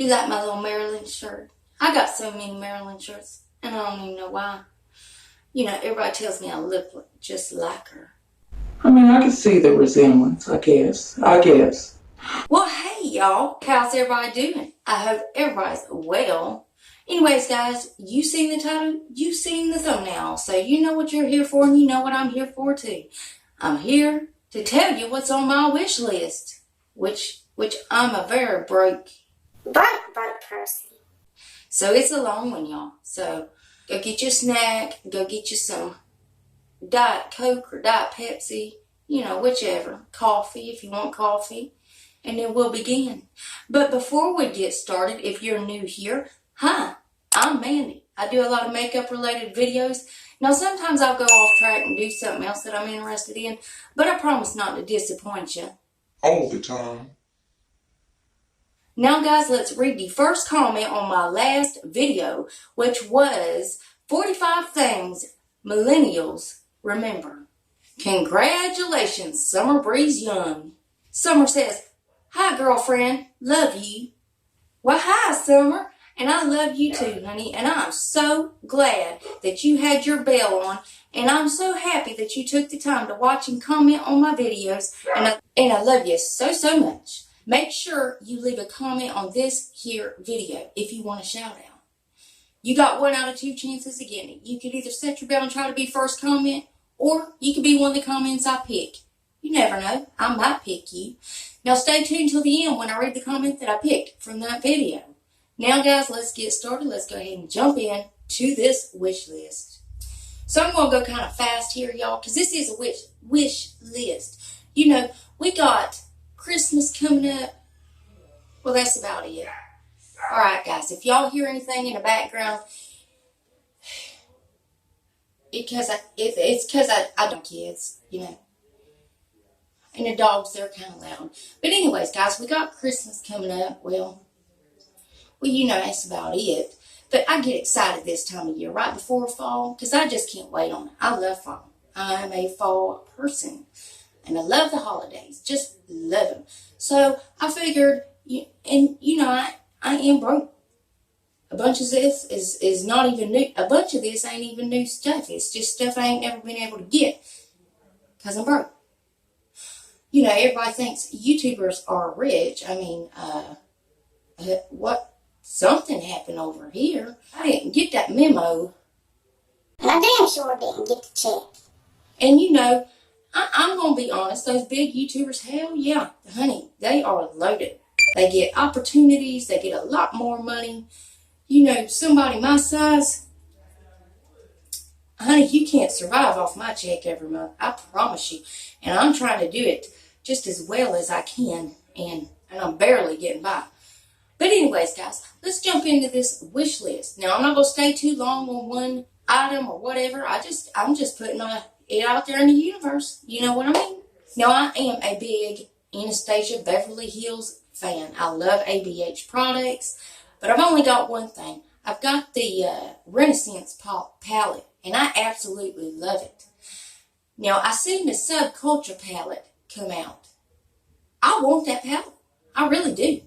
You like my little Maryland shirt? I got so many Maryland shirts, and I don't even know why. You know, everybody tells me I look just like her. I mean, I can see the resemblance, I guess. Well, hey, y'all. How's everybody doing? I hope everybody's well. Anyways, guys, you seen the title, you seen the thumbnail, so you know what you're here for, and you know what I'm here for, too. I'm here to tell you what's on my wish list, which I'm a very broke person. So it's a long one, y'all. So go get your snack, go get you some Diet Coke or Diet Pepsi, you know, whichever. Coffee if you want coffee. And then we'll begin. But before we get started, if you're new here, hi, I'm Mandy. I do a lot of makeup related videos. Now sometimes I'll go off track and do something else that I'm interested in, but I promise not to disappoint you. All the time. Now guys, let's read the first comment on my last video, which was 45 things millennials remember. Congratulations, Summer Breeze Young. Summer says, hi girlfriend, love you. Well, hi Summer, and I love you too, honey, and I'm so glad that you had your bell on, and I'm so happy that you took the time to watch and comment on my videos, and I love you so, so much. Make sure you leave a comment on this here video if you want a shout out. You got 1 out of 2 chances of getting it. You could either set your bell and try to be first comment, or you could be one of the comments I pick. You never know, I might pick you. Now stay tuned till the end when I read the comment that I picked from that video. Now guys, let's get started. Let's go ahead and jump in to this wish list. So I'm going to go kind of fast here, y'all, because this is a wish list. You know, we got Christmas coming up. Well, that's about it. Alright guys, if y'all hear anything in the background, it's because I don't kids, you know. And the dogs, they're kind of loud. But anyways, guys, we got Christmas coming up. Well, you know, that's about it. But I get excited this time of year, right before fall, because I just can't wait on it. I love fall. I'm a fall person. And I love the holidays. Just love them. So I figured, and you know, I am broke. A bunch of this is not even new. A bunch of this ain't even new stuff. It's just stuff I ain't never been able to get because I'm broke. You know, everybody thinks YouTubers are rich. I mean, something happened over here. I didn't get that memo. And I damn sure didn't get the check. And you know, I'm going to be honest, those big YouTubers, hell yeah, honey, they are loaded. They get opportunities, they get a lot more money. You know, somebody my size, honey, you can't survive off my check every month. I promise you. And I'm trying to do it just as well as I can, and I'm barely getting by. But anyways, guys, let's jump into this wish list. Now, I'm not going to stay too long on one item or whatever. I'm just putting it out there in the universe. You know what I mean? Now, I am a big Anastasia Beverly Hills fan. I love ABH products, but I've only got one thing. I've got the Renaissance palette, and I absolutely love it. Now, I seen the Subculture palette come out. I want that palette. I really do.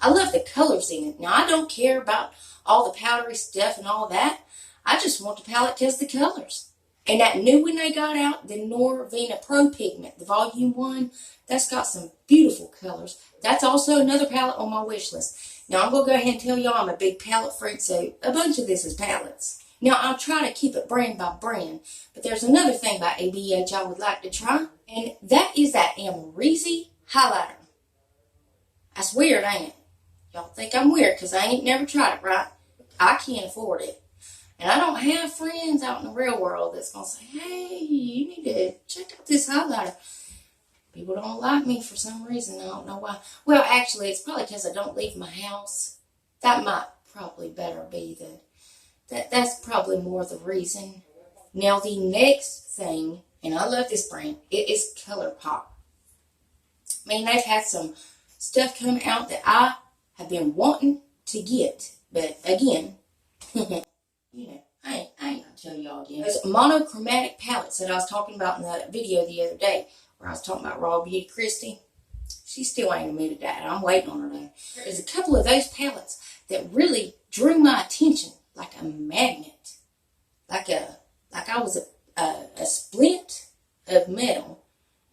I love the colors in it. Now, I don't care about all the powdery stuff and all that. I just want the palette because the colors. And that new one they got out, the Norvina Pro Pigment, the Volume 1, that's got some beautiful colors. That's also another palette on my wish list. Now, I'm going to go ahead and tell y'all I'm a big palette freak, so a bunch of this is palettes. Now, I'll try to keep it brand by brand, but there's another thing by ABH I would like to try, and that is that Maritza highlighter. That's weird, ain't it? Y'all think I'm weird because I ain't never tried it, right? I can't afford it. And I don't have friends out in the real world that's going to say, hey, you need to check out this highlighter. People don't like me for some reason. I don't know why. Well, actually, it's probably because I don't leave my house. That might probably better be that's probably more the reason. Now, the next thing, and I love this brand, it is ColourPop. I mean, they've had some stuff come out that I have been wanting to get. But again, you know, I ain't gonna tell y'all again. Those monochromatic palettes that I was talking about in the video the other day, where I was talking about Raw Beauty Christy. She still ain't admitted that. I'm waiting on her though. There's a couple of those palettes that really drew my attention like a magnet, like I was a splint of metal,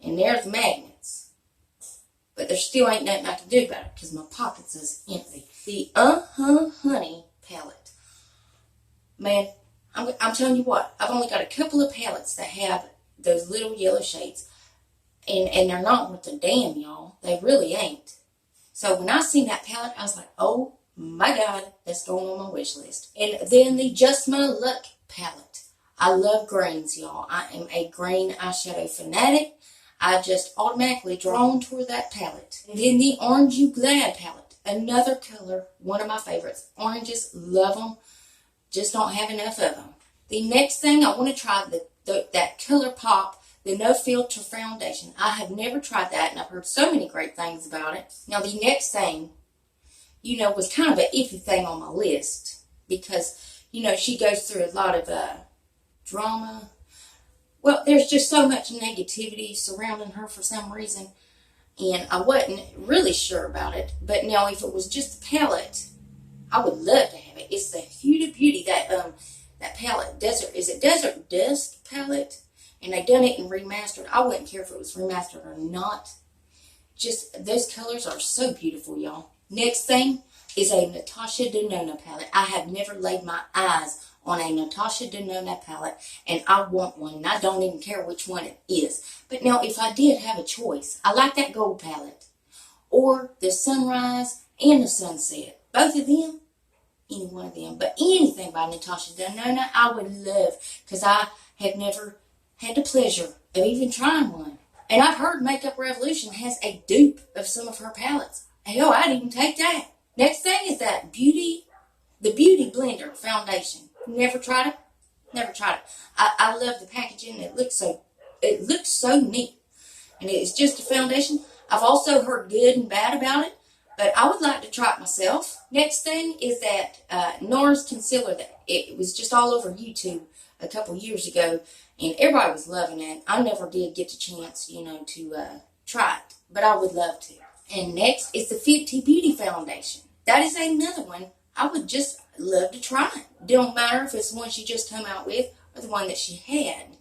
and there's magnets. But there still ain't nothing I can do about it because my pockets is empty. The Honey palette. Man, I'm telling you what, I've only got a couple of palettes that have those little yellow shades. And they're not worth a damn, y'all. They really ain't. So when I seen that palette, I was like, oh my God, that's going on my wish list. And then the Just My Luck palette. I love greens, y'all. I am a green eyeshadow fanatic. I just automatically drawn toward that palette. And then the Orange You Glad palette. Another color, one of my favorites. Oranges, love them. Just don't have enough of them. The next thing, I want to try that Color Pop, the No Filter foundation. I have never tried that, and I've heard so many great things about it. Now, the next thing, was kind of an iffy thing on my list because, she goes through a lot of drama. Well, there's just so much negativity surrounding her for some reason, and I wasn't really sure about it. But now, if it was just the palette, I would love to have it. It's the Huda Beauty, that palette, Desert Dust palette. And they done it and remastered. I wouldn't care if it was remastered or not. Just, those colors are so beautiful, y'all. Next thing is a Natasha Denona palette. I have never laid my eyes on a Natasha Denona palette, and I want one, and I don't even care which one it is. But now, if I did have a choice, I like that gold palette, or the Sunrise and the Sunset. Both of them, any one of them. But anything by Natasha Denona, I would love, because I have never had the pleasure of even trying one. And I've heard Makeup Revolution has a dupe of some of her palettes. Hell, I'd even take that. Next thing is the Beauty Blender foundation. Never tried it. Never tried it. I love the packaging. It looks so neat. And it's just a foundation. I've also heard good and bad about it, but I would like to try it myself. Next thing is that NARS concealer that it was just all over YouTube a couple years ago, and everybody was loving it. I never did get the chance, to try it, but I would love to. And next is the Fenty Beauty foundation. That is another one I would just love to try. Don't matter if it's the one she just come out with or the one that she had,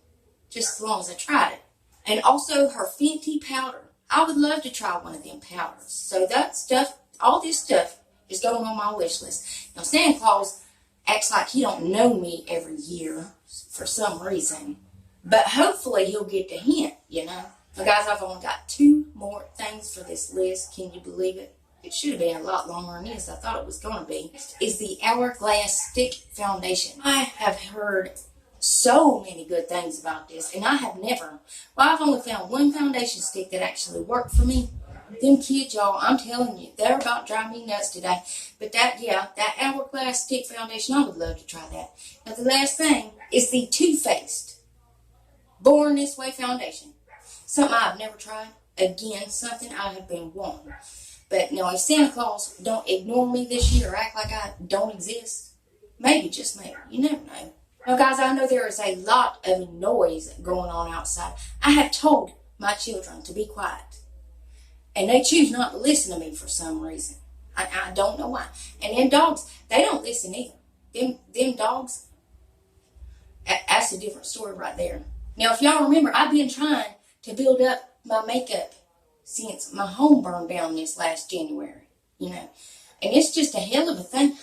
just as long as I tried it. And also her Fenty powder. I would love to try one of them powders. So that stuff, all this stuff is going on my wish list. Now Santa Claus acts like he don't know me every year for some reason, but hopefully he'll get the hint, Now guys, I've only got 2 more things for this list. Can you believe it? It should have been a lot longer than this. I thought it was going to be. Next is the Hourglass Stick Foundation. I have heard so many good things about this, and I've only found one foundation stick that actually worked for me. Them kids, y'all, I'm telling you, they're about to drive me nuts today. But that Hourglass Stick Foundation, I would love to try that. Now, the last thing is the Too Faced Born This Way foundation. Something I've never tried. Again, something I have been wanting. But now, if Santa Claus don't ignore me this year or act like I don't exist, maybe, just maybe, you never know. Now, guys, I know there is a lot of noise going on outside. I have told my children to be quiet, and they choose not to listen to me for some reason. I don't know why. And them dogs, they don't listen either. Them dogs, that's a different story right there. Now, if y'all remember, I've been trying to build up my makeup since my home burned down this last January, And it's just a hell of a thing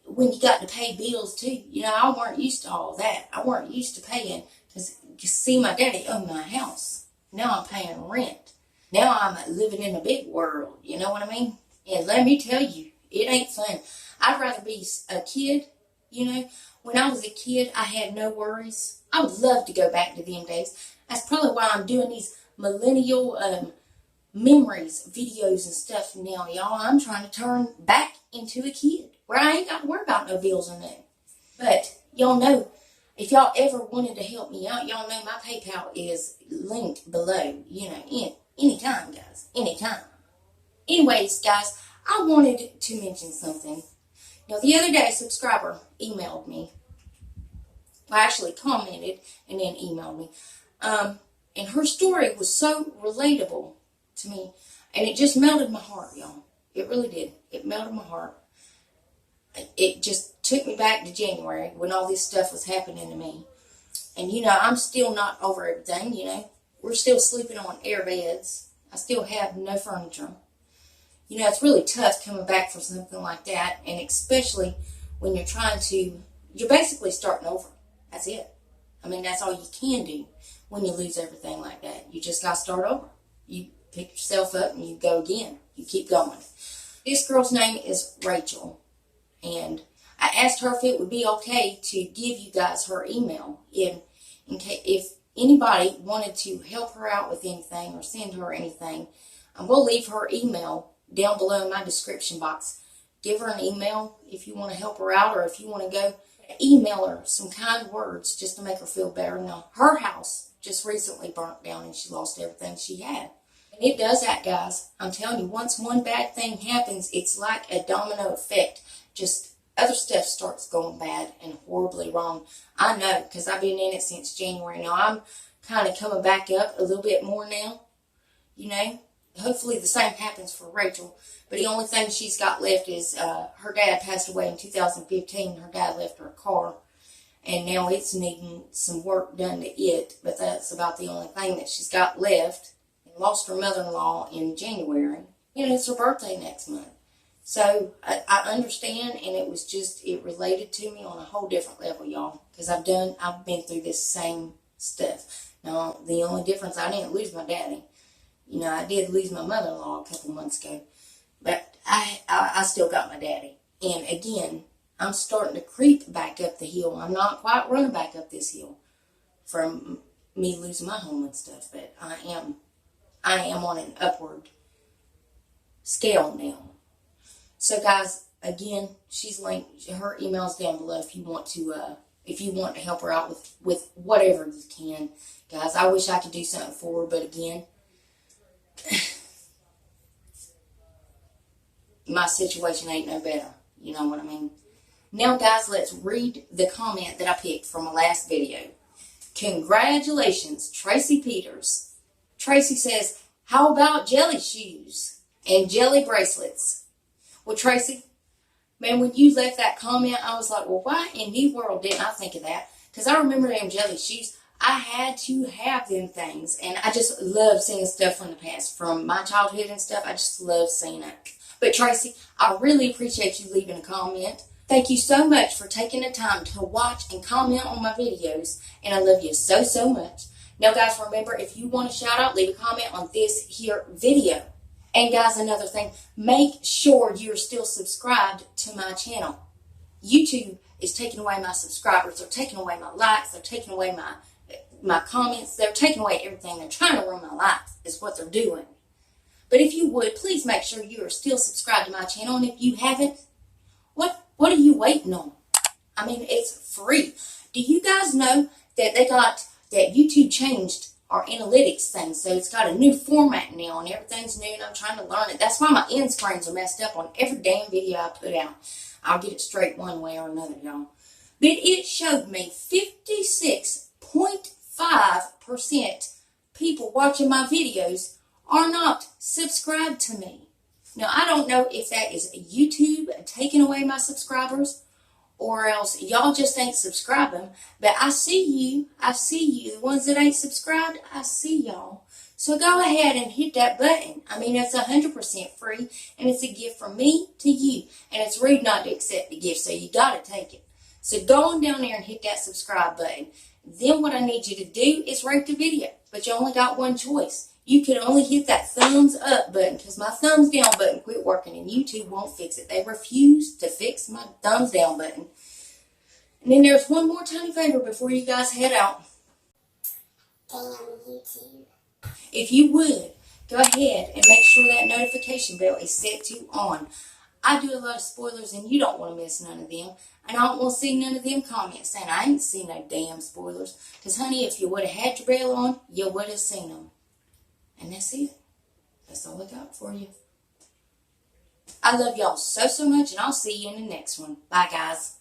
when you got to pay bills too. I weren't used to all that. I weren't used to paying, because you see, my daddy owned my house. Now I'm paying rent. Now I'm living in a big world, you know what I mean? And let me tell you, it ain't fun. I'd rather be a kid, When I was a kid, I had no worries. I would love to go back to them days. That's probably why I'm doing these millennial memories, videos and stuff now, y'all. I'm trying to turn back into a kid where I ain't got to worry about no bills or nothing. But y'all know, if y'all ever wanted to help me out, y'all know my PayPal is linked below, anytime, guys, anytime. Anyways, guys, I wanted to mention something. Now, the other day, a subscriber emailed me. Well, actually commented and then emailed me. And her story was so relatable to me. And it just melted my heart, y'all. It really did. It melted my heart. it just took me back to January when all this stuff was happening to me. And, I'm still not over everything, We're still sleeping on air beds. I still have no furniture. It's really tough coming back from something like that, and especially when you're basically starting over. That's it. I mean, that's all you can do when you lose everything like that. You just got to start over. You pick yourself up and you go again. You keep going. This girl's name is Rachel, and I asked her if it would be okay to give you guys her email if anybody wanted to help her out with anything or send her anything. I will leave her email down below in my description box. Give her an email if you want to help her out, or if you want to go email her some kind words just to make her feel better. Now, her house just recently burnt down and she lost everything she had. And it does that, guys. I'm telling you, once one bad thing happens, it's like a domino effect. Just other stuff starts going bad and horribly wrong. I know, because I've been in it since January. Now, I'm kind of coming back up a little bit more now, Hopefully the same happens for Rachel. But the only thing she's got left is her dad passed away in 2015. Her dad left her a car. And now it's needing some work done to it. But that's about the only thing that she's got left. And lost her mother-in-law in January. It's her birthday next month. So I understand, and it related to me on a whole different level, y'all. Because I've been through this same stuff. Now, the only difference, I didn't lose my daddy. I did lose my mother-in-law a couple months ago, but I still got my daddy. And again, I'm starting to creep back up the hill. I'm not quite running back up this hill from me losing my home and stuff, but I am on an upward scale now. So guys, again, she's linked, her email's down below if you want to help her out with whatever you can. Guys, I wish I could do something for her, but again, my situation ain't no better. You know what I mean? Now, guys, let's read the comment that I picked from my last video. Congratulations, Tracy Peters. Tracy says, how about jelly shoes and jelly bracelets? Well, Tracy, man, when you left that comment, I was like, well, why in the world didn't I think of that? Because I remember them jelly shoes. I had to have them things, and I just love seeing stuff from the past, from my childhood and stuff. I just love seeing it. But Tracy, I really appreciate you leaving a comment. Thank you so much for taking the time to watch and comment on my videos, and I love you so, so much. Now, guys, remember, if you want a shout out, leave a comment on this here video. And guys, another thing, make sure you're still subscribed to my channel. YouTube is taking away my subscribers. They're taking away my likes. They're taking away my comments. They're taking away everything. They're trying to ruin my life is what they're doing. But if you would, please make sure you are still subscribed to my channel. And if you haven't, what are you waiting on? I mean, it's free. Do you guys know that YouTube changed our analytics thing? So it's got a new format now and everything's new and I'm trying to learn it. That's why my end screens are messed up on every damn video I put out. I'll get it straight one way or another, y'all. But it showed me 56.5% people watching my videos are not subscribed to me. Now, I don't know if that is YouTube taking away my subscribers or else y'all just ain't subscribing. But I see you. The ones that ain't subscribed, I see y'all. So go ahead and hit that button. I mean, it's 100% free, and it's a gift from me to you. And it's rude not to accept the gift, so you got to take it. So go on down there and hit that subscribe button. Then what I need you to do is rate the video. But you only got one choice. You can only hit that thumbs up button because my thumbs down button quit working and YouTube won't fix it. They refuse to fix my thumbs down button. And then there's one more tiny favor before you guys head out. Damn YouTube. If you would, go ahead and make sure that notification bell is set to on. I do a lot of spoilers and you don't want to miss none of them. And I don't want to see none of them comments saying I ain't seen no damn spoilers. Because honey, if you would have had your bell on, you would have seen them. And that's it. That's all I got for you. I love y'all so, so much, and I'll see you in the next one. Bye, guys.